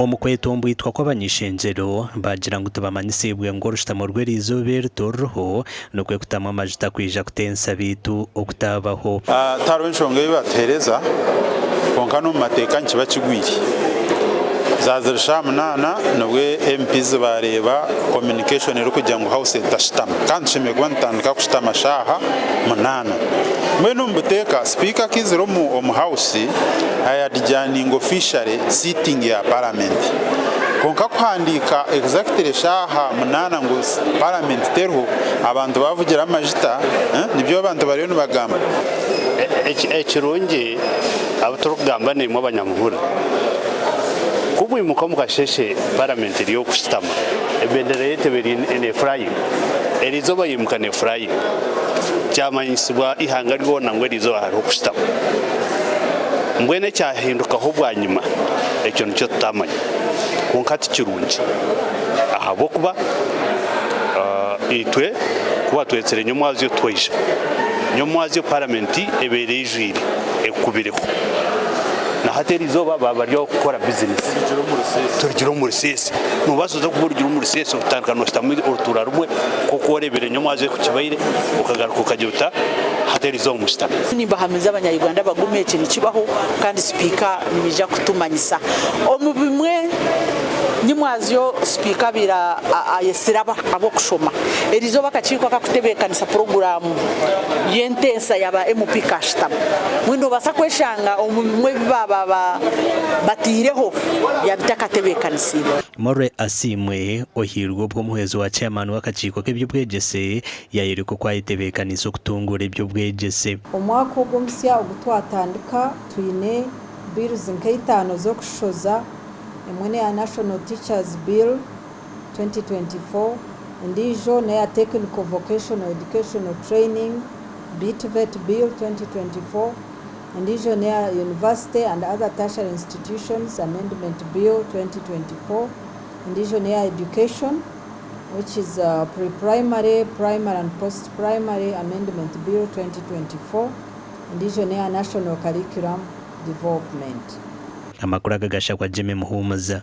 omukwetombo itwa kw'abanyeshenjero bagira ngu tubamanyisibwe ngo orushitamo rw'erizooba ritooroho nokwe kutamu amajuta kwija kutensa bitu okutabaho tariho enshonga ebi batuheereza konka n'omu mateeka nikiba kigwire zazirisha munana nibwe MPs bareeba communication eri kugira ngu house etashitama kandi tushemeye kuba nitandika kushitama shaaha munana mbwenu omu buteeka speaker akizire omu house ayadjaninga officially sitting ya parliament konka kuhandiika exactly shaaha munana ngu parliament teriho abantu bavugira amajuta nibyo abantu bariyo nibagamba ekirungi abo turikugamba nimwe abanyamuhura kumwimuka mukasheshe parliament eri y'okushitama ebendera yeteberi ene flying erizooba yimuka ne flying kyamanyisibwa ihanga lyona ngu erizooba hariho okushitama mbwenu ekyahindukaho bwanyuma ekyo nikyo tutamanya konka tikirungi ahabwokuba itwe kuba twetsere nyomwazi yo twaija nyomwazi yo parliament ebeire ijwire ekubireho nahate erizooba baba ryo kukora business turugire omu rusesi nubasoza kuba orugire omu rusesi otandika noshitamu orutuura rumwe kuko orebire nyomwazi ku kibaire okagaruka okagira uta hate erizooba mushitame nimbahamiza abanyayuganda bagume eki nikibaho kandi sipiika nibija kutumanyisa omu bimwe nyomwazi yo sipiika bira ayesera abokushoma erizooba akakiiko akakutebeekanisa poroguramu y'entensa yaba MP kashitama mwendo obasa kweshanga omu bimwe bibaba batiireho yabitakatebeekanisibwa More Asimwe ohirwe bw'omuhezo wa chairman w'akakiiko k'ebyobwegyese yayereka ko ayitebeekanisa okutungura ebyobwegyese omwaka ogw'omusya ogutwatandika twine bills nk'eitaano z'okushoza emwe neya National Teachers Bill 2024 endiijo neya Technical Vocational Educational Training BTVET Bill 2024 endiijo neya University and Other Tertiary Institutions Amendment Bill 2024 endiijo neya Education, which is Pre-Primary, Primary and Post-Primary Amendment Bill 2024 endiijo neya National Curriculum Development. Amakuru agagasha kwa Jimmy Muhumuza.